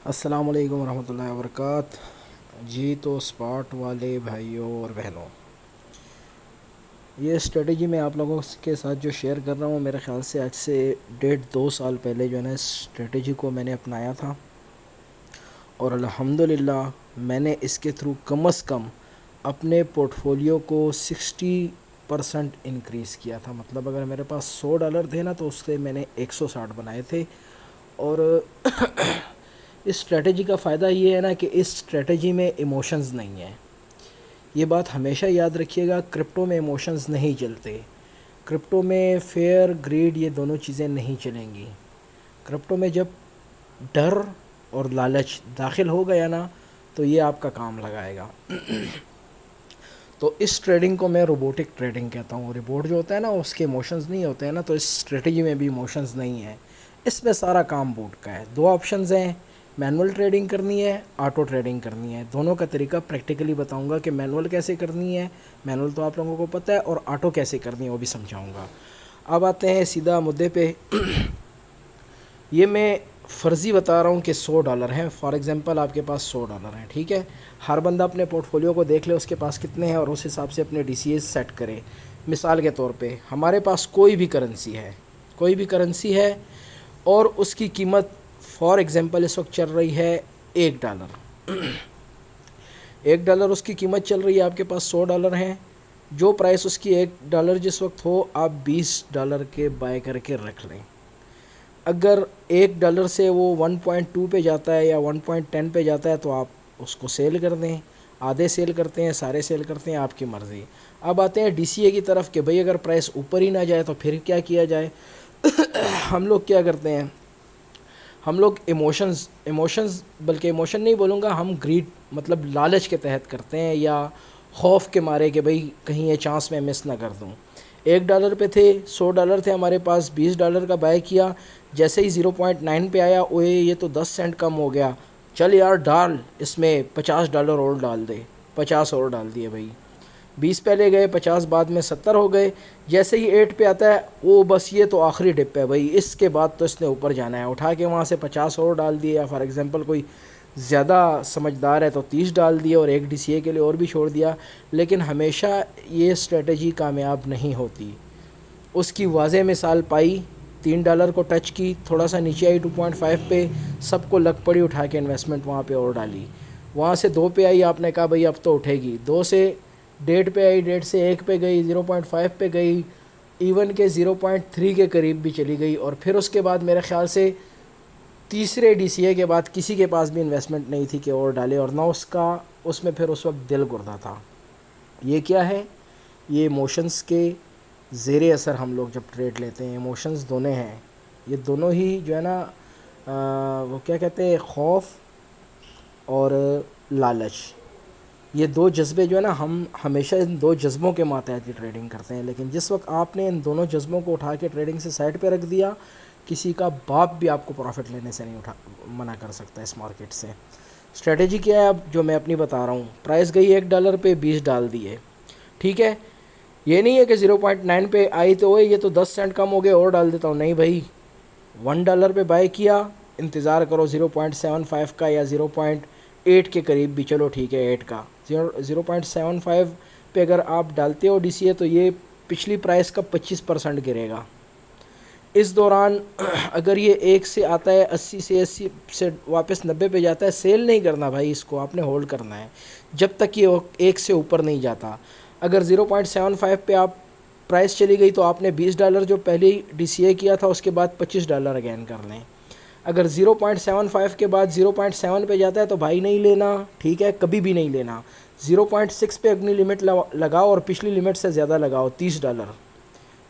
अस्सलाम वालेकुम रहमतुल्लाहि व बरकातहू। जी तो स्पॉट वाले भाइयों और बहनों, ये स्ट्रेटजी मैं आप लोगों के साथ जो शेयर कर रहा हूँ, मेरे ख़्याल से आज से 1.5-2 साल पहले जो है ना इस स्ट्रेटजी को मैंने अपनाया था और अल्हम्दुलिल्लाह मैंने इसके थ्रू कम से कम अपने पोर्टफोलियो को 60% इंक्रीज़ किया था। मतलब अगर मेरे पास $100 थे ना तो उससे मैंने 160 बनाए थे। और इस स्ट्रेटजी का फ़ायदा ये है ना कि इस स्ट्रेटजी में इमोशंस नहीं है। ये बात हमेशा याद रखिएगा, क्रिप्टो में इमोशंस नहीं चलते। क्रिप्टो में फेयर ग्रीड ये दोनों चीज़ें नहीं चलेंगी। क्रिप्टो में जब डर और लालच दाखिल हो गया ना तो ये आपका काम लगाएगा। तो इस ट्रेडिंग को मैं रोबोटिक ट्रेडिंग कहता हूँ। रोबोट जो होता है ना उसके इमोशंस नहीं होते हैं ना, तो इस स्ट्रेटजी में भी इमोशंस नहीं है। इसमें सारा काम बोट का है। दो ऑप्शंस हैं, मैनुअल ट्रेडिंग करनी है, ऑटो ट्रेडिंग करनी है। दोनों का तरीका प्रैक्टिकली बताऊंगा कि मैनुअल कैसे करनी है, मैनुअल तो आप लोगों को पता है, और ऑटो कैसे करनी है वो भी समझाऊंगा। अब आते हैं सीधा मुद्दे पे। ये मैं फ़र्ज़ी बता रहा हूँ कि $100 हैं। फॉर एग्ज़ाम्पल आपके पास $100 हैं, ठीक है। हर बंदा अपने पोर्टफोलियो को देख ले उसके पास कितने हैं और उस हिसाब से अपने DCA सेट करे। मिसाल के तौर पे हमारे पास कोई भी करेंसी है और उसकी कीमत फॉर एग्ज़ाम्पल इस वक्त चल रही है $1। $1 उसकी कीमत चल रही है, आपके पास $100 हैं। जो प्राइस उसकी $1 जिस वक्त हो, आप $20 के बाय करके रख लें। अगर $1 से वो 1.2 पे जाता है या 1.10 पे जाता है तो आप उसको सेल कर दें। आधे सेल करते हैं, सारे सेल करते हैं, आपकी मर्ज़ी। अब आते हैं DCA की तरफ कि भाई अगर प्राइस ऊपर ही ना जाए तो फिर क्या किया जाए। हम लोग क्या करते हैं, हम लोग इमोशंस बल्कि इमोशन नहीं बोलूँगा, हम ग्रीड मतलब लालच के तहत करते हैं या खौफ के मारे कि भाई कहीं ये चांस मैं मिस ना कर दूँ। $1 पे थे, $100 थे हमारे पास, $20 का बाय किया। जैसे ही 0.9 पे आया, ओए ये तो 10 सेंट कम हो गया, चल यार डाल इसमें $50 और डाल दे। 50 और डाल दिए भाई। 20 पहले गए, 50 बाद में 70 हो गए। जैसे ही 8 पे आता है, वो बस ये तो आखिरी डिप है भाई, इसके बाद तो इसने ऊपर जाना है। उठा के वहाँ से 50 और डाल दिए, या फॉर एग्ज़ाम्पल कोई ज़्यादा समझदार है तो 30 डाल दिए और एक DCA के लिए और भी छोड़ दिया। लेकिन हमेशा ये स्ट्रेटजी कामयाब नहीं होती। उसकी वाज़े मिसाल पाई, $3 को टच की, थोड़ा सा नीचे आई 2.5 पे, सबको लग पड़ी, उठा के इन्वेस्टमेंट वहाँ पे और डाली। वहाँ से 2 पे आई, आपने कहा भाई अब तो उठेगी। 2 से 1.5 पे आई, 1.5 से 1 पे गई, 0.5 पे गई, इवन के 0.3 के करीब भी चली गई। और फिर उसके बाद मेरे ख़्याल से तीसरे DCA के बाद किसी के पास भी इन्वेस्टमेंट नहीं थी कि और डाले, और ना उसका उसमें फिर उस वक्त दिल गुर्दा था। ये क्या है, ये इमोशंस के ज़ेरे असर हम लोग जब ट्रेड लेते हैं, इमोशंस दोनों हैं, ये दोनों ही जो है ना वो क्या कहते हैं, खौफ और लालच, ये दो जज्बे जो है ना, हम हमेशा इन दो जज्बों के मातहत ही ट्रेडिंग करते हैं। लेकिन जिस वक्त आपने इन दोनों जज्बों को उठा के ट्रेडिंग से साइड पे रख दिया, किसी का बाप भी आपको प्रॉफिट लेने से नहीं मना कर सकता इस मार्केट से। स्ट्रेटजी क्या है अब जो मैं अपनी बता रहा हूँ। प्राइस गई $1 पे, 20 डाल दिए, ठीक है। ये नहीं है कि 0.9 पे आई तो वो ये तो 10 सेंट कम हो गए और डाल देता हूँ, नहीं भाई। $1 पे बाय किया, इंतज़ार करो 0.75 का या 0.8 के करीब भी, चलो ठीक है 8 का। 0.75 पे अगर आप डालते हो DCA तो ये पिछली प्राइस का 25% गिरेगा। इस दौरान अगर ये 1 से आता है 80 से वापस 90 पे जाता है, सेल नहीं करना भाई, इसको आपने होल्ड करना है जब तक ये 1 से ऊपर नहीं जाता। अगर 0.75 पे आप प्राइस चली गई तो आपने $20 जो पहले DCA किया था उसके बाद $25 अगेन कर लें। अगर 0.75 के बाद 0.7 पे जाता है तो भाई नहीं लेना, ठीक है, कभी भी नहीं लेना। 0.6 पे अपनी लिमिट लगाओ और पिछली लिमिट से ज़्यादा लगाओ, $30।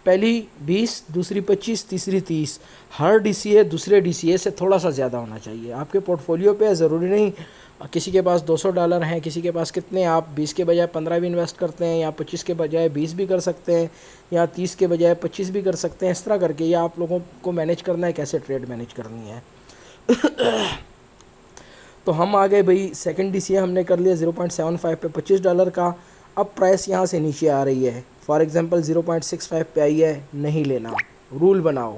पहली 20, दूसरी 25, तीसरी 30। हर DCA दूसरे DCA से थोड़ा सा ज़्यादा होना चाहिए आपके पोर्टफोलियो पे। ज़रूरी नहीं किसी के पास $200 हैं, किसी के पास कितने, आप 20 के बजाय 15 भी इन्वेस्ट करते हैं, या 25 के बजाय 20 भी कर सकते हैं, या 30 के बजाय 25 भी कर सकते हैं। इस तरह करके ये आप लोगों को मैनेज करना है, कैसे ट्रेड मैनेज करनी है। तो हम आ गए भाई, सेकंड DCA हमने कर लिया 0.75 पे $25 का। अब प्राइस यहाँ से नीचे आ रही है, फॉर एग्ज़ाम्पल 0.65 पे आई है, नहीं लेना, रूल बनाओ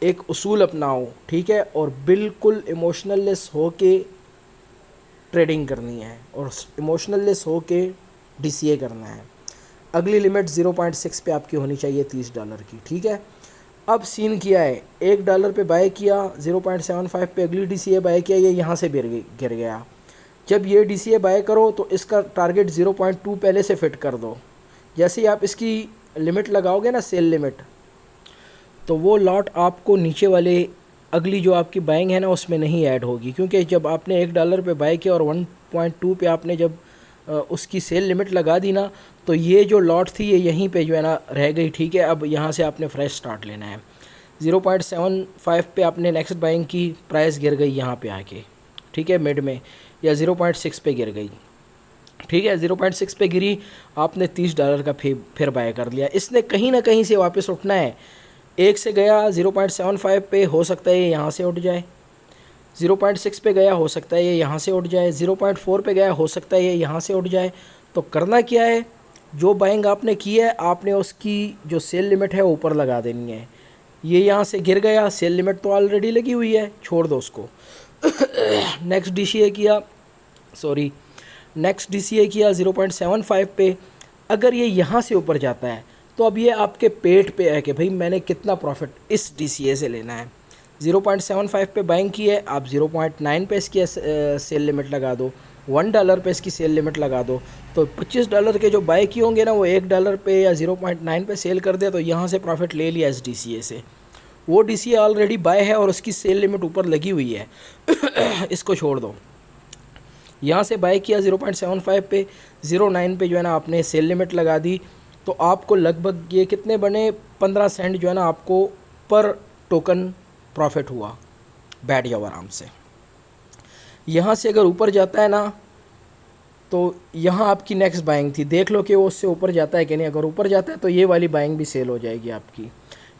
एक उसूल अपनाओ, ठीक है, और बिल्कुल इमोशनललेस हो के ट्रेडिंग करनी है और इमोशनललेस हो के DCA करना है। अगली लिमिट 0.6 पे आपकी होनी चाहिए $30 की, ठीक है। अब सीन किया है, $1 पे बाय किया, 0.75 पे अगली DCA बाय किया, ये यहाँ से गिर गया। जब ये DCA बाय करो तो इसका टारगेट 0.2 पहले से फिट कर दो। जैसे ही आप इसकी लिमिट लगाओगे ना, सेल लिमिट, तो वो लॉट आपको नीचे वाले अगली जो आपकी बाइंग है ना उसमें नहीं ऐड होगी, क्योंकि जब आपने $1 पे बाय किया और 1.2 पे आपने जब उसकी सेल लिमिट लगा दी ना, तो ये जो लॉट थी ये यहीं पे जो है ना रह गई, ठीक है। अब यहाँ से आपने फ्रेश स्टार्ट लेना है। 0.75 पे आपने नेक्स्ट बाइंग की, प्राइस गिर गई यहाँ पे आके, ठीक है, मिड में, या 0.6 पे गिर गई, ठीक है। 0.6 पे गिरी, आपने $30 का फिर बाय कर लिया। इसने कहीं ना कहीं से वापस उठना है। एक से गया 0.75 पे, हो सकता है ये यहाँ से उठ जाए। 0.6 पे गया, हो सकता है ये यहाँ से उठ जाए। 0.4 पे गया, हो सकता है ये यहाँ से उठ जाए। तो करना क्या है, जो बाइंग आपने की है आपने उसकी जो सेल लिमिट है ऊपर लगा देनी है। ये यहाँ से गिर गया, सेल लिमिट तो ऑलरेडी लगी हुई है, छोड़ दो उसको। नेक्स्ट DCA किया, सॉरी नेक्स्ट DCA किया 0.75 पे। अगर ये यहाँ से ऊपर जाता है तो अब ये आपके पेट पे है कि भाई मैंने कितना प्रॉफिट इस DCA से लेना है। 0.75 पे बाइंग की है, आप 0.9 पे इसकी सेल लिमिट लगा दो, $1 पे इसकी सेल लिमिट लगा दो, तो $25 के जो बाय किए होंगे ना वो $1 पे या 0.9 पे सेल कर दे, तो यहाँ से प्रॉफिट ले लिया इस DCA से। वो DCA ऑलरेडी बाय है और उसकी सेल लिमिट ऊपर लगी हुई है। इसको छोड़ दो। यहाँ से बाय किया 0.75 पे, 0.9 पे जो है ना आपने सेल लिमिट लगा दी, तो आपको लगभग ये कितने बने, 15 सेंट जो है ना आपको पर टोकन प्रॉफिट हुआ। बैठ जाओ आराम से। यहाँ से अगर ऊपर जाता है ना, तो यहाँ आपकी नेक्स्ट बाइंग थी, देख लो कि वो उससे ऊपर जाता है कि नहीं। अगर ऊपर जाता है तो ये वाली बाइंग भी सेल हो जाएगी आपकी।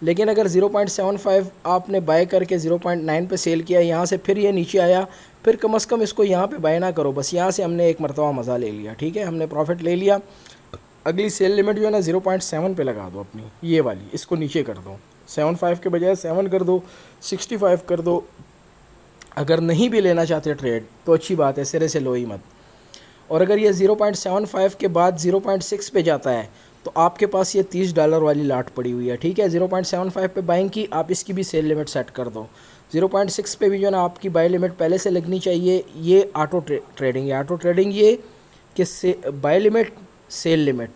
लेकिन अगर 0.75 आपने बाय करके 0.9 पे सेल किया, यहाँ से फिर ये नीचे आया, फिर कम से कम इसको यहाँ पे बाय ना करो। बस यहाँ से हमने एक मरतबा मज़ा ले लिया, ठीक है, हमने प्रॉफिट ले लिया। अगली सेल लिमिट जो है ना 0.7 पे लगा दो अपनी, ये वाली, इसको नीचे कर दो। 75 के बजाय 7 कर दो, 65 कर दो। अगर नहीं भी लेना चाहते ट्रेड तो अच्छी बात है, सिरे से लो ही मत। और अगर ये 0.75 के बाद 0.6 पे जाता है तो आपके पास ये $30 वाली लाट पड़ी हुई है, ठीक है। 0.75 पे बाइंग की, आप इसकी भी सेल लिमिट सेट कर दो। 0.6 पे भी जो है ना आपकी बाय लिमिट पहले से लगनी चाहिए। ये ऑटो ट्रेडिंग है। ऑटो ट्रेडिंग ये कि से buy limit, sell limit,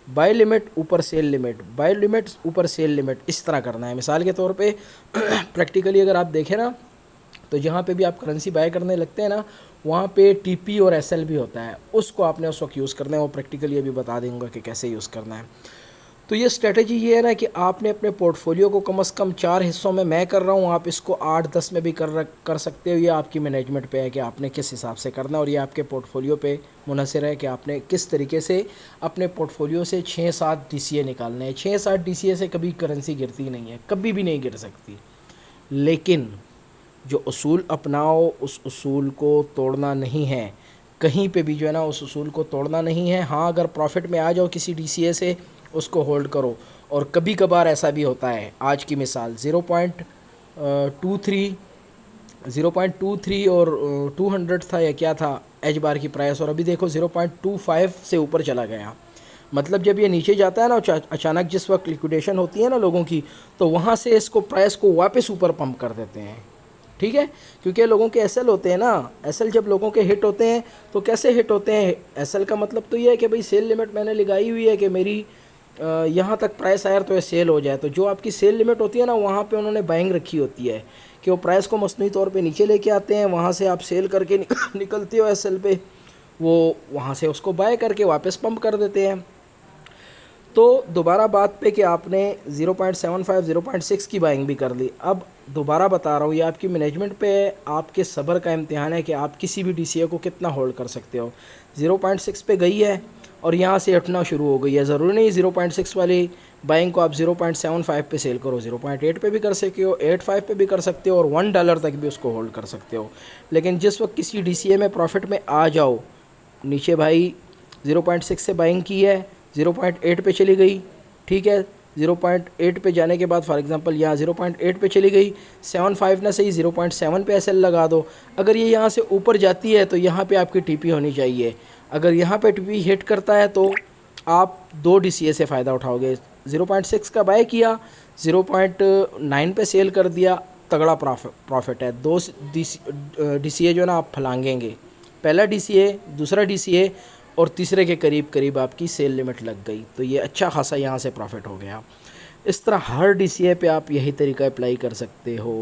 buy limit ऊपर सेल लिमिट, बाय लिमिट ऊपर सेल लिमिट, इस तरह करना है। मिसाल के तौर पे प्रैक्टिकली अगर आप देखें ना, तो जहाँ पे भी आप करेंसी बाय करने लगते हैं ना, वहाँ पे TP और SL भी होता है, उसको आपने उस वक्त यूज़ करना है। वो प्रैक्टिकली अभी बता दूंगा कि कैसे यूज़ करना है। तो ये स्ट्रेटजी ये है ना कि आपने अपने पोर्टफोलियो को कम से कम 4 हिस्सों में मैं कर रहा हूँ, आप इसको 8-10 में भी कर सकते हो। ये आपकी मैनेजमेंट पे है कि आपने किस हिसाब से करना है, और ये आपके पोर्टफोलियो पे मुनहसर है कि आपने किस तरीके से अपने पोर्टफोलियो से 6-7 DCA निकालने हैं। 6-7 DCA से कभी करेंसी गिरती नहीं है, कभी भी नहीं गिर सकती। लेकिन जो उसूल अपनाओ, उस उसूल को तोड़ना नहीं है, कहीं पे भी जो है ना उस उसूल को तोड़ना नहीं है। हाँ, अगर प्रॉफिट में आ जाओ किसी DCA से, उसको होल्ड करो। और कभी कभार ऐसा भी होता है, आज की मिसाल 0.23 और 200 था या क्या था एज बार की प्राइस, और अभी देखो 0.25 से ऊपर चला गया। मतलब जब ये नीचे जाता है ना, अचानक जिस वक्त लिक्विडेशन होती है ना लोगों की, तो वहाँ से इसको प्राइस को वापस ऊपर पंप कर देते हैं, ठीक है। क्योंकि लोगों के SL होते हैं ना, SL जब लोगों के हिट होते हैं तो कैसे हिट होते हैं, SL का मतलब तो ये है कि भाई सेल लिमिट मैंने लगाई हुई है कि मेरी यहाँ तक प्राइस आया तो ये सेल हो जाए। तो जो आपकी सेल लिमिट होती है ना, वहाँ पे उन्होंने बाइंग रखी होती है कि वो प्राइस को मसनूई तौर पे नीचे लेके आते हैं, वहाँ से आप सेल करके निकलते हो SL पे, वो वहाँ से उसको बाय करके वापस पंप कर देते हैं। तो दोबारा बात पे कि आपने 0.75 0.6 की बाइंग भी कर ली। अब दोबारा बता रहा हूँ, ये आपकी मैनेजमेंट पे आपके सब्र का इम्तिहान है कि आप किसी भी DCA को कितना होल्ड कर सकते हो। 0.6 पे गई है और यहाँ से हटना शुरू हो गई है, ज़रूरी नहीं 0.6 वाली बाइंग को आप 0.75 पे सेल करो, 0.8 पे भी कर सकते हो, 85 पे भी कर सकते हो, और $1 तक भी उसको होल्ड कर सकते हो। लेकिन जिस वक्त किसी DCA में प्रॉफिट में आ जाओ, नीचे भाई 0.6 से बाइंग की है, 0.8 पे चली गई, ठीक है, 0.8 पे जाने के बाद फॉर एग्जांपल यहाँ 0.8 पे चली गई, 7.5 ना सही 0.7 पे एसएल लगा दो। अगर ये यहाँ से ऊपर जाती है तो यहाँ पे आपकी टीपी होनी चाहिए। अगर यहाँ पे टीपी हिट करता है तो आप 2 डीसीए से फ़ायदा उठाओगे। 0.6 का बाय किया, 0.9 पे सेल कर दिया, तगड़ा प्रॉफिट है। 2 डीसीए जो ना आप फलांगेंगे, पहला डीसीए, दूसरा डीसीए और तीसरे के करीब करीब आपकी सेल लिमिट लग गई, तो ये अच्छा खासा यहाँ से प्रॉफिट हो गया। इस तरह हर डीसीए पे आप यही तरीका अप्लाई कर सकते हो।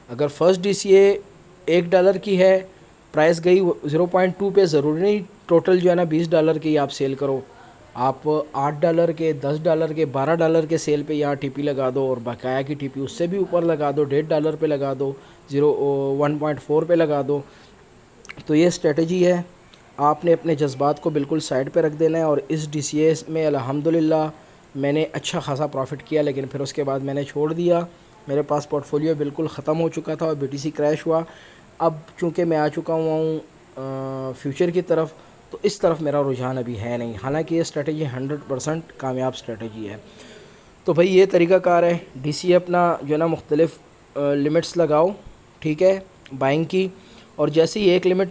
अगर फर्स्ट डीसीए $1 की है, प्राइस गई 0.2 पे, ज़रूरी नहीं टोटल जो है ना $20 की आप सेल करो। आप $8 के, $10 के, $12 के सेल पे यहाँ टीपी लगा दो और बकाया की टीपी उससे भी ऊपर लगा दो, $1.5 पे लगा दो, 1.4 पे लगा दो। तो ये स्ट्रेटजी है। आपने अपने जज्बात को बिल्कुल साइड पे रख देना है। और इस डीसीए में अल्हम्दुलिल्लाह मैंने अच्छा खासा प्रॉफिट किया, लेकिन फिर उसके बाद मैंने छोड़ दिया। मेरे पास पोर्टफोलियो बिल्कुल ख़त्म हो चुका था और बीटीसी क्रैश हुआ। अब चूँकि मैं आ चुका हुआ हूँ फ्यूचर की तरफ, तो इस तरफ मेरा रुझान अभी है नहीं। हालांकि ये स्ट्रेटजी 100% कामयाब स्ट्रेटजी है। तो भाई ये तरीक़ाकार है, डीसीए अपना जो है ना मुख्तलिफ़ लिमिट्स लगाओ, ठीक है, बाइंग की। और जैसे ही एक लिमिट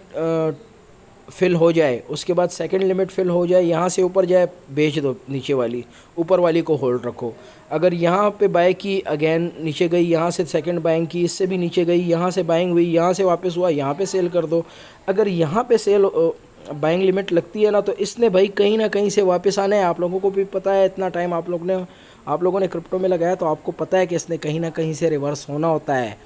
फ़िल हो जाए उसके बाद सेकंड लिमिट फ़िल हो जाए, यहाँ से ऊपर जाए बेच दो, नीचे वाली, ऊपर वाली को होल्ड रखो। अगर यहाँ पे बाय की, अगेन नीचे गई, यहाँ से सेकंड बाइंग की, इससे भी नीचे गई, यहाँ से बाइंग हुई, यहाँ से वापस हुआ, यहाँ पे सेल कर दो। अगर यहाँ पे सेल बाइंग लिमिट लगती है ना, तो इसने भाई कहीं ना कहीं से वापस आना है। आप लोगों को भी पता है, इतना टाइम आप लोगों ने क्रिप्टो में लगाया, तो आपको पता है कि इसने कहीं ना कहीं से रिवर्स होना होता है।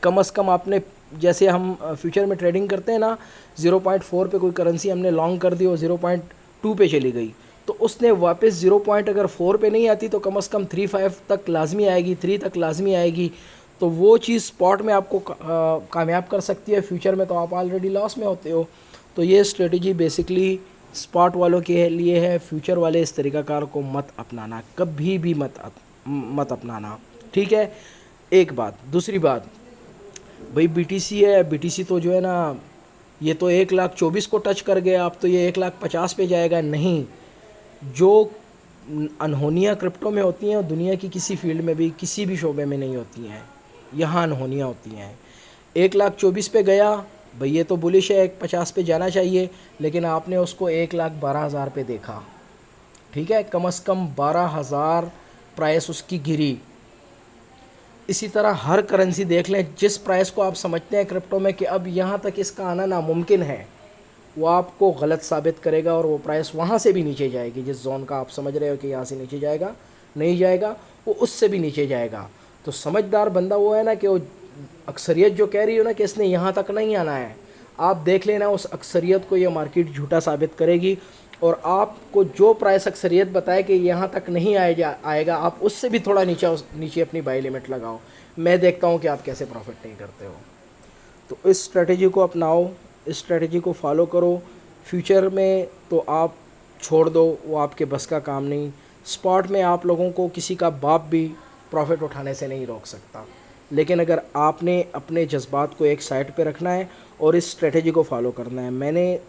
कम से कम आपने, जैसे हम फ्यूचर में ट्रेडिंग करते हैं ना, 0.4 पे कोई करेंसी हमने लॉन्ग कर दी और 0.2 पे चली गई, तो उसने वापस 0.4 पे नहीं आती तो कम से कम 3.5 तक लाजमी आएगी, 3 तक लाजमी आएगी। तो वो चीज़ स्पॉट में आपको कामयाब कर सकती है, फ्यूचर में तो आप ऑलरेडी लॉस में होते हो। तो ये स्ट्रेटजी बेसिकली स्पॉट वालों के लिए है। फ्यूचर वाले इस तरीक़ाकार को मत अपनाना, कभी भी मत अपनाना, ठीक है। एक बात। दूसरी बात, भाई बीटीसी है, बीटीसी तो जो है ना, ये तो 1,24,000 को टच कर गया, अब तो ये 1,50,000 पे जाएगा। नहीं, जो अनहोनियाँ क्रिप्टो में होती हैं, दुनिया की किसी फील्ड में भी, किसी भी शोबे में नहीं होती हैं। यहाँ अनहोनियाँ होती हैं। 1,24,000 पे गया, भाई ये तो बुलिश है, 1,50,000 पे जाना चाहिए, लेकिन आपने उसको 1,12,000 पे देखा, ठीक है, कम से कम 12,000 प्राइस उसकी गिरी। इसी तरह हर करेंसी देख लें, जिस प्राइस को आप समझते हैं क्रिप्टो में कि अब यहाँ तक इसका आना नामुमकिन है, वो आपको गलत साबित करेगा और वो प्राइस वहाँ से भी नीचे जाएगी। जिस जोन का आप समझ रहे हो कि यहाँ से नीचे जाएगा, नहीं जाएगा, वो उससे भी नीचे जाएगा। तो समझदार बंदा वो है ना कि वो अक्सरियत जो कह रही हो ना कि इसने यहाँ तक नहीं आना है, आप देख लेना उस अक्सरियत को ये मार्केट झूठा साबित करेगी। और आपको जो प्राइस अक्सरियत बताए कि यहाँ तक नहीं आएगा, आप उससे भी थोड़ा नीचे अपनी बाई लिमिट लगाओ। मैं देखता हूँ कि आप कैसे प्रॉफिट नहीं करते हो। तो इस स्ट्रेटजी को अपनाओ, इस स्ट्रेटजी को फॉलो करो। फ्यूचर में तो आप छोड़ दो, वो आपके बस का काम नहीं। स्पॉट में आप लोगों को किसी का बाप भी प्रॉफिट उठाने से नहीं रोक सकता, लेकिन अगर आपने अपने जज्बात को एक साइड पे रखना है और इस स्ट्रेटजी को फॉलो करना है। मैंने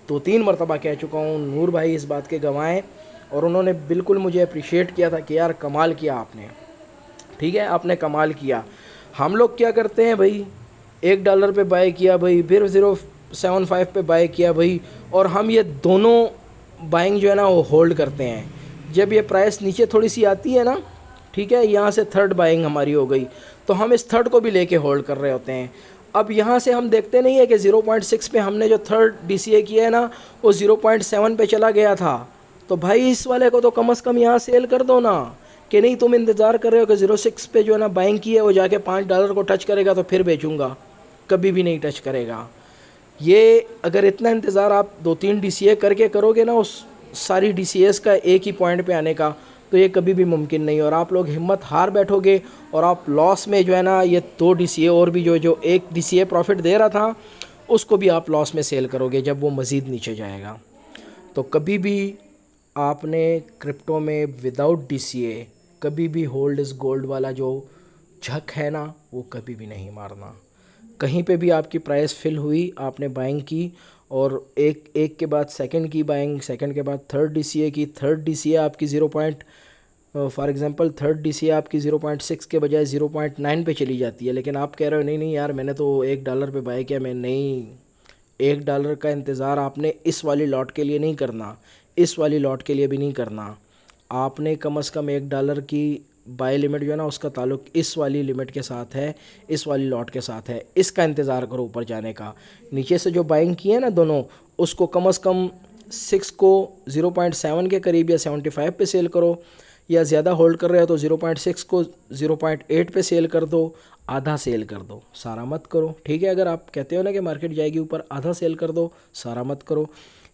2-3 मरतबा कह चुका हूँ, नूर भाई इस बात के गवाह हैं, और उन्होंने बिल्कुल मुझे अप्रिशिएट किया था कि यार कमाल किया आपने, ठीक है, आपने कमाल किया। हम लोग क्या करते हैं भाई, $1 पे बाय किया भाई, फिर 0.75 पे बाय किया भाई, और हम ये दोनों बाइंग जो है ना वो होल्ड करते हैं। जब ये प्राइस नीचे थोड़ी सी आती है ना, ठीक है, यहाँ से थर्ड बाइंग हमारी हो गई, तो हम इस थर्ड को भी लेके होल्ड कर रहे होते हैं। अब यहाँ से हम देखते नहीं है कि 0.6 पे हमने जो थर्ड डीसीए किया है ना, वो 0.7 पे चला गया था, तो भाई इस वाले को तो कम से कम यहाँ सेल कर दो ना। कि नहीं, तुम इंतज़ार कर रहे हो कि 0.6 पे जो है ना बाइंग की है वो जाके $5 को टच करेगा तो फिर बेचूंगा, कभी भी नहीं टच करेगा। ये अगर इतना इंतज़ार आप 2-3 डीसीए करके करोगे ना उस सारी डीसीएस का एक ही पॉइंट पे आने का, तो ये कभी भी मुमकिन नहीं। और आप लोग हिम्मत हार बैठोगे और आप लॉस में जो है ना, ये 2 डीसीए और भी जो एक डीसीए प्रॉफिट दे रहा था उसको भी आप लॉस में सेल करोगे जब वो मज़ीद नीचे जाएगा। तो कभी भी आपने क्रिप्टो में विदाउट डीसीए कभी भी होल्ड इज़ गोल्ड वाला जो झक है ना, वो कभी भी नहीं मारना। कहीं पे भी आपकी प्राइस फिल हुई, आपने बाइंग की, और एक के बाद सेकंड की बाइंग, सेकंड के बाद थर्ड डीसीए की, थर्ड डीसीए आपकी फॉर एग्जांपल थर्ड डीसीए आपकी 0.6 के बजाय 0.9 पे चली जाती है, लेकिन आप कह रहे हो नहीं नहीं यार मैंने तो $1 पे बाय किया, मैं नहीं, $1 का इंतज़ार आपने इस वाली लॉट के लिए नहीं करना, इस वाली लॉट के लिए भी नहीं करना। आपने कम से कम $1 की बाय लिमिट जो है ना उसका ताल्लुक इस वाली लिमिट के साथ है, इस वाली लॉट के साथ है, इसका इंतज़ार करो ऊपर जाने का। नीचे से जो बाइंग की है ना दोनों, उसको कम से कम 6 को 0.7 के करीब या 75 पे सेल करो, या ज़्यादा होल्ड कर रहे हो तो 0.6 को 0.8 पे सेल कर दो, आधा सेल कर दो, सारा मत करो, ठीक है। अगर आप कहते हो ना कि मार्केट जाएगी ऊपर, आधा सेल कर दो, सारा मत करो।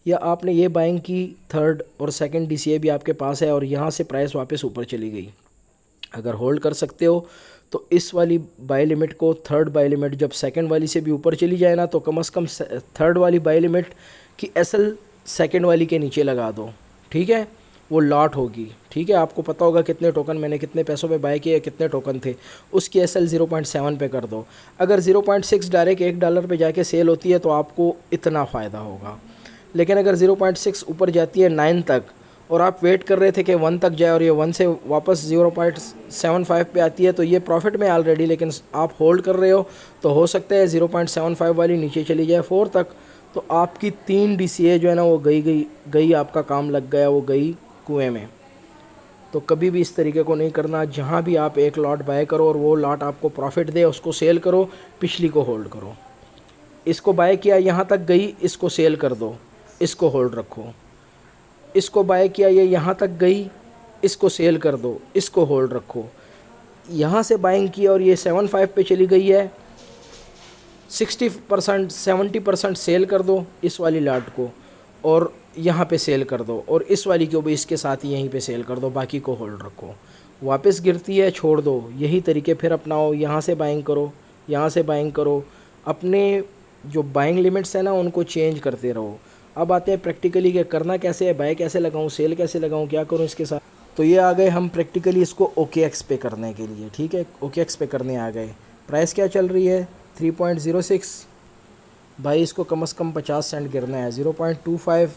या आपने ये बाइंग की, थर्ड और सेकंड डीसीए भी आपके पास है और यहाँ से प्राइस वापस ऊपर चली गई, अगर होल्ड कर सकते हो तो इस वाली बाय लिमिट को, थर्ड बाय लिमिट जब सेकंड वाली से भी ऊपर चली जाए ना, तो कम से कम थर्ड वाली बाय लिमिट की एसएल सेकंड वाली के नीचे लगा दो, ठीक है। वो लॉट होगी, ठीक है। आपको पता होगा कितने टोकन मैंने कितने पैसों पे बाय किए, कितने टोकन थे, उसकी एसएल 0.7 पे कर दो। अगर 0.6 डायरेक्ट $1 पे जाके सेल होती है तो आपको इतना फ़ायदा होगा, लेकिन अगर 0.6 ऊपर जाती है 9 तक और आप वेट कर रहे थे कि 1 तक जाए और ये 1 से वापस 0.75 पे आती है, तो ये प्रॉफिट में ऑलरेडी, लेकिन आप होल्ड कर रहे हो तो हो सकता है 0.75 वाली नीचे चली जाए 4 तक, तो आपकी 3 डीसीए जो है ना वो गई, आपका काम लग गया, वो गई कुएं में। तो कभी भी इस तरीके को नहीं करना। जहाँ भी आप एक लॉट बाय करो और वो लॉट आपको प्रॉफिट दे, उसको सेल करो, पिछली को होल्ड करो। इसको बाय किया, यहाँ तक गई, इसको सेल कर दो, इसको होल्ड रखो। इसको बाय किया, ये यहाँ तक गई, इसको सेल कर दो, इसको होल्ड रखो। यहाँ से बाइंग किया और ये 75 पे चली गई है, 60% 70% सेल कर दो इस वाली लॉट को, और यहाँ पे सेल कर दो, और इस वाली को भी इसके साथ ही यहीं पे सेल कर दो, बाकी को होल्ड रखो। वापस गिरती है छोड़ दो, यही तरीके फिर अपनाओ। यहाँ से बाइंग करो, यहाँ से बाइंग करो, अपने जो बाइंग लिमिट्स है ना उनको चेंज करते रहो। अब आते हैं प्रैक्टिकली कि करना कैसे है, बाय कैसे लगाऊँ, सेल कैसे लगाऊँ, क्या करूँ इसके साथ। तो ये आ गए हम प्रैक्टिकली इसको OKX पे करने के लिए, ठीक है। OKX पे करने आ गए। प्राइस क्या चल रही है, 3.06। भाई इसको कम से कम 50 सेंट गिरना है, 0.25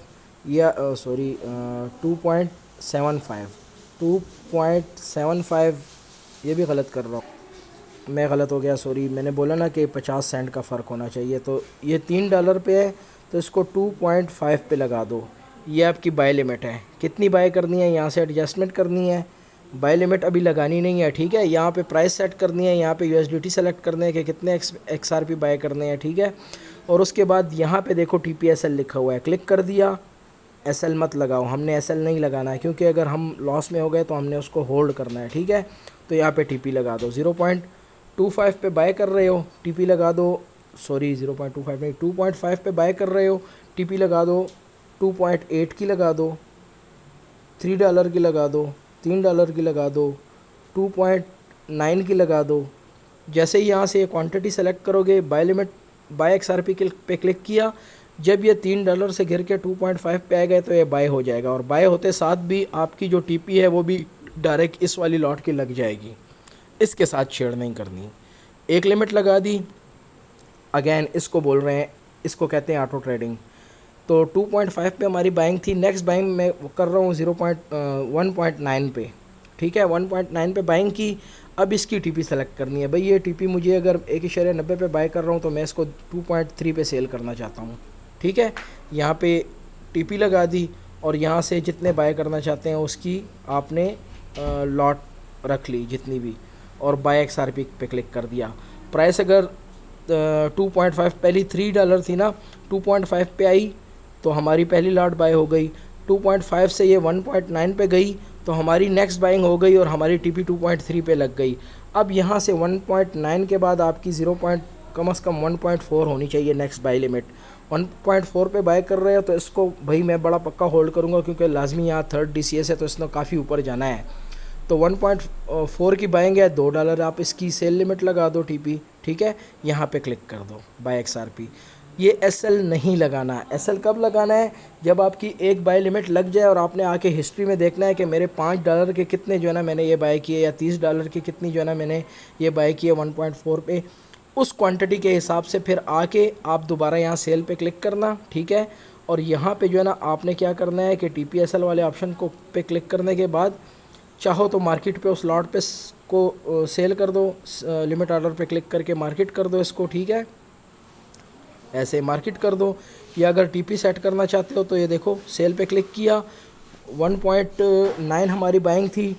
या 2.75, 2.75, ये भी गलत कर रहा हूँ, मैं गलत हो गया, सॉरी। मैंने बोला ना कि 50 सेंट का फ़र्क होना चाहिए, तो ये $3 पे है तो इसको 2.5 पे लगा दो। ये आपकी बाय लिमिट है, कितनी बाय करनी है यहाँ से एडजस्टमेंट करनी है, बाय लिमिट अभी लगानी नहीं है, ठीक है। यहाँ पे प्राइस सेट करनी है, यहाँ पे USDT सेलेक्ट करने है कि कितने XRP बाय करने हैं, ठीक है। और उसके बाद यहाँ पे देखो TPSL लिखा हुआ है, क्लिक कर दिया। SL मत लगाओ, हमने SL नहीं लगाना है, क्योंकि अगर हम लॉस में हो गए तो हमने उसको होल्ड करना है, ठीक है। तो यहाँ पे TP लगा दो, 0.25 पे बाय कर रहे हो, TP लगा दो, सॉरी 0.25 नहीं, 2.5 पे बाय कर रहे हो, TP लगा दो, 2.8 की लगा दो, $3 की लगा दो, $3 की लगा दो, 2.9 की लगा दो। जैसे ही यहाँ से ये क्वांटिटी सेलेक्ट करोगे, बाय लिमिट, बाय XRP पे क्लिक किया, जब ये $3 से गिर के 2.5 पे आ गए तो ये बाय हो जाएगा, और बाय होते साथ भी आपकी जो TP है वो भी डायरेक्ट इस वाली लॉट की लग जाएगी, इसके साथ छेड़ नहीं करनी। एक लिमिट लगा दी, अगेन इसको बोल रहे हैं, इसको कहते हैं ऑटो ट्रेडिंग। तो 2.5 पे हमारी बाइंग थी, नेक्स्ट बाइंग मैं कर रहा हूँ 1.9 पे, ठीक है। 1.9 पे बाइंग की, अब इसकी TP सेलेक्ट करनी है। भाई ये TP मुझे अगर 1.90 पे बाय कर रहा हूँ तो मैं इसको 2.3 पे सेल करना चाहता हूँ, ठीक है। यहाँ पे TP लगा दी और यहाँ से जितने बाय करना चाहते हैं उसकी आपने लॉट रख ली जितनी भी, और बाय XRP पे क्लिक कर दिया। प्राइस अगर 2.5, पहली $3 थी ना, 2.5 पे आई तो हमारी पहली लॉट बाय हो गई। 2.5 से ये 1.9 पे गई तो हमारी नेक्स्ट बाइंग हो गई और हमारी TP 2.3 पे लग गई। अब यहाँ से 1.9 के बाद आपकी कम से कम 1.4 होनी चाहिए नेक्स्ट बाय लिमिट। 1.4 पे बाय कर रहे हो तो इसको भाई मैं बड़ा पक्का होल्ड करूँगा, क्योंकि लाजमी यहाँ थर्ड DCS है तो इसने काफ़ी ऊपर जाना है। तो 1.4 की बाइंग है, $2 आप इसकी सेल लिमिट लगा दो TP, ठीक है। यहाँ पे क्लिक कर दो बाय XRP। ये SL नहीं लगाना है। SL कब लगाना है, जब आपकी एक बाय लिमिट लग जाए और आपने आके हिस्ट्री में देखना है कि मेरे $5 के कितने जो है ना मैंने ये बाय किए, या $30 की कितनी जो है ना मैंने ये बाय किए 1.4 पे। उस क्वांटिटी के हिसाब से फिर आके आप दोबारा यहाँ सेल पे क्लिक करना, ठीक है। और यहाँ पे जो है ना आपने क्या करना है कि TPSL वाले ऑप्शन को पे क्लिक करने के बाद चाहो तो मार्केट पे उस लॉट पे को सेल कर दो, लिमिट ऑर्डर पे क्लिक करके मार्केट कर दो इसको, ठीक है, ऐसे मार्केट कर दो। या अगर टीपी सेट करना चाहते हो तो ये देखो सेल पे क्लिक किया, 1.9 हमारी बाइंग थी,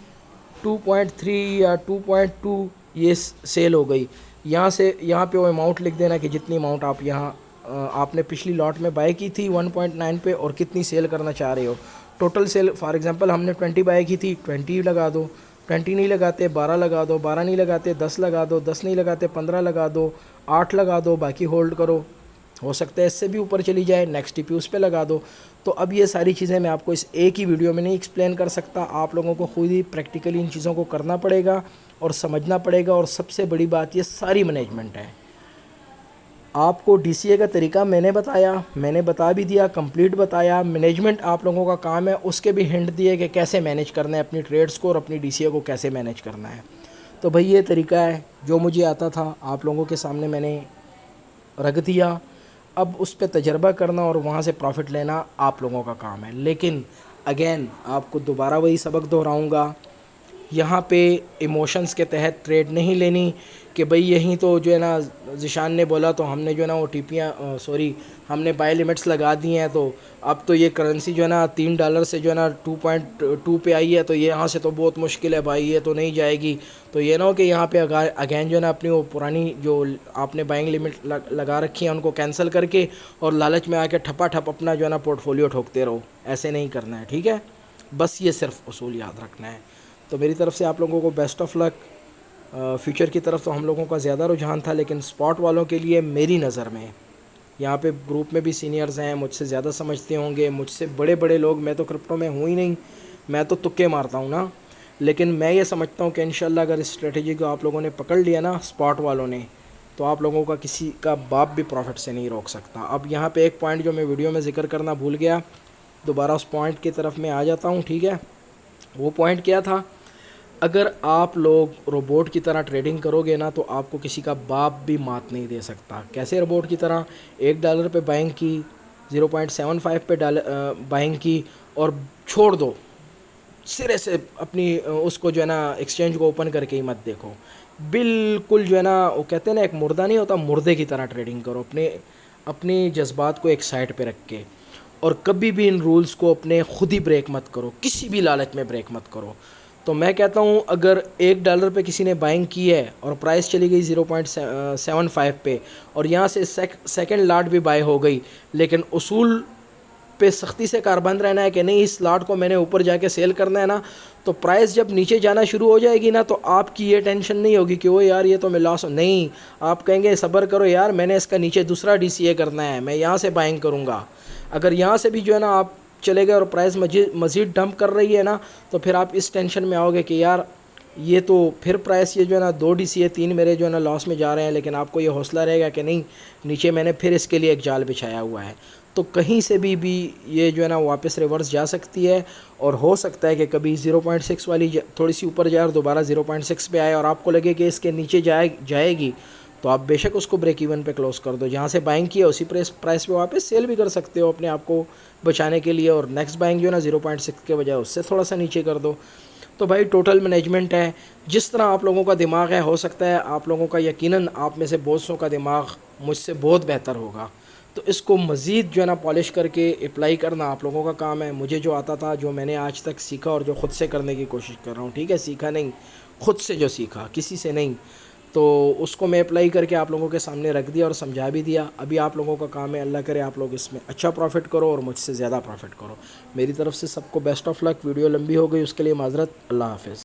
2.3 या 2.2 ये सेल हो गई। यहाँ से यहाँ पे वो अमाउंट लिख देना कि जितनी अमाउंट आप यहाँ आपने पिछली लॉट में बाय की थी 1.9 पे और कितनी सेल करना चाह रहे हो। टोटल सेल फॉर एग्जांपल हमने 20 बाय की थी, 20 लगा दो, 20 नहीं लगाते 12 लगा दो, 12 नहीं लगाते 10 लगा दो, 10 नहीं लगाते 15 लगा दो, 8 लगा दो, बाकी होल्ड करो, हो सकता है इससे भी ऊपर चली जाए, नेक्स्ट टीपी उस पर लगा दो। तो अब ये सारी चीज़ें मैं आपको इस एक ही वीडियो में नहीं एक्सप्लेन कर सकता, आप लोगों को खुद ही प्रैक्टिकली इन चीज़ों को करना पड़ेगा और समझना पड़ेगा। और सबसे बड़ी बात ये सारी मैनेजमेंट है। आपको डीसीए का तरीका मैंने बताया, मैंने बता भी दिया, कंप्लीट बताया, मैनेजमेंट आप लोगों का काम है, उसके भी हिंट दिए कि कैसे मैनेज करना है अपनी ट्रेड्स को और अपनी डीसीए को कैसे मैनेज करना है। तो भाई ये तरीका है जो मुझे आता था, आप लोगों के सामने मैंने रख दिया। अब उस पर तजर्बा करना और वहाँ से प्रॉफिट लेना आप लोगों का काम है। लेकिन अगेन आपको दोबारा वही सबक दोहराऊँगा, यहाँ पे इमोशंस के तहत ट्रेड नहीं लेनी कि भाई यहीं तो जो है ना ज़िशान ने बोला तो हमने जो है ना वो टीपियाँ हमने बाय लिमिट्स लगा दी हैं, तो अब तो ये करेंसी जो है ना $3 से जो है ना 2.2 पे आई है, तो ये यहाँ से तो बहुत मुश्किल है भाई, ये तो नहीं जाएगी। तो ये ना हो कि यहाँ पे अगेन जो है ना अपनी वो पुरानी जो आपने बाइंग लिमिट लगा रखी है उनको कैंसिल करके और लालच में आके ठपा ठप अपना जो है ना पोर्टफोलियो ठोकते रहो, ऐसे नहीं करना है, ठीक है। बस ये सिर्फ उसूल याद रखना है। तो मेरी तरफ़ से आप लोगों को बेस्ट ऑफ लक। फ्यूचर की तरफ तो हम लोगों का ज़्यादा रुझान था, लेकिन स्पॉट वालों के लिए मेरी नज़र में यहाँ पे ग्रुप में भी सीनियर्स हैं, मुझसे ज़्यादा समझते होंगे, मुझसे बड़े बड़े लोग, मैं तो क्रिप्टो में हूँ ही नहीं, मैं तो तुक्के मारता हूँ ना। लेकिन मैं ये समझता हूँ कि इंशाल्लाह अगर इस स्ट्रेटजी को आप लोगों ने पकड़ लिया ना स्पॉट वालों ने, तो आप लोगों का किसी का बाप भी प्रॉफिट से नहीं रोक सकता। अब यहाँ पे एक पॉइंट जो मैं वीडियो में ज़िक्र करना भूल गया, दोबारा उस पॉइंट की तरफ मैं आ जाता हूँ, ठीक है। वो पॉइंट क्या था, अगर आप लोग रोबोट की तरह ट्रेडिंग करोगे ना तो आपको किसी का बाप भी मात नहीं दे सकता। कैसे रोबोट की तरह, $1 पे बाइंग की, 0.75 पे बाइंग की और छोड़ दो, सिरे से अपनी उसको जो है ना एक्सचेंज को ओपन करके ही मत देखो, बिल्कुल जो है ना वो कहते हैं ना एक मुर्दा नहीं होता, मुर्दे की तरह ट्रेडिंग करो, अपने जज्बात को एक साइड पे रख के। और कभी भी इन रूल्स को अपने खुद ही ब्रेक मत करो, किसी भी लालच में ब्रेक मत करो। तो मैं कहता हूँ अगर $1 पे किसी ने बाइंग की है और प्राइस चली गई 0.75 पे और यहाँ से सेकंड लॉट भी बाय हो गई, लेकिन उसूल पे सख्ती से कारबंद रहना है कि नहीं इस लॉट को मैंने ऊपर जाके सेल करना है ना, तो प्राइस जब नीचे जाना शुरू हो जाएगी ना तो आपकी ये टेंशन नहीं होगी कि वो यार ये तो मैं लॉस नहीं, आप कहेंगे सब्र करो यार, मैंने इसका नीचे दूसरा डीसीए करना है, मैं यहाँ से बाइंग करूँगा। अगर यहाँ से भी जो है ना आप चले गए और प्राइस मज़ीद डंप कर रही है ना, तो फिर आप इस टेंशन में आओगे कि यार ये तो फिर प्राइस ये जो है ना 2 डीसीए 3 मेरे जो है ना लॉस में जा रहे हैं, लेकिन आपको ये हौसला रहेगा कि नहीं नीचे मैंने फिर इसके लिए एक जाल बिछाया हुआ है। तो कहीं से भी ये जो है ना वापस रिवर्स जा सकती है और हो सकता है कि कभी 0.6 वाली थोड़ी सी ऊपर जाए और दोबारा 0.6 पे आए और आपको लगे कि इसके नीचे जाएगी, तो आप बेशक उसको ब्रेक इवन पे क्लोज कर दो, जहाँ से बाइंग किया उसी प्राइस पे वापस सेल भी कर सकते हो अपने आप को बचाने के लिए, और नेक्स्ट बाइंग जो है ना 0.6 के बजाय उससे थोड़ा सा नीचे कर दो। तो भाई टोटल मैनेजमेंट है, जिस तरह आप लोगों का दिमाग है, हो सकता है आप लोगों का यकीनन आप में से बहुत सौ का दिमाग मुझसे बहुत बेहतर होगा, तो इसको मज़ीद जो है ना पॉलिश करके अप्लाई करना आप लोगों का काम है। मुझे जो आता था, जो मैंने आज तक सीखा और जो ख़ुद से करने की कोशिश कर रहा हूँ, ठीक है, सीखा नहीं, ख़ुद से जो सीखा, किसी से नहीं, तो उसको मैं अप्लाई करके आप लोगों के सामने रख दिया और समझा भी दिया। अभी आप लोगों का काम है, अल्लाह करे आप लोग इसमें अच्छा प्रॉफिट करो और मुझसे ज़्यादा प्रॉफिट करो। मेरी तरफ़ से सबको बेस्ट ऑफ लक। वीडियो लंबी हो गई उसके लिए माज़रत। अल्लाह हाफ़िज़।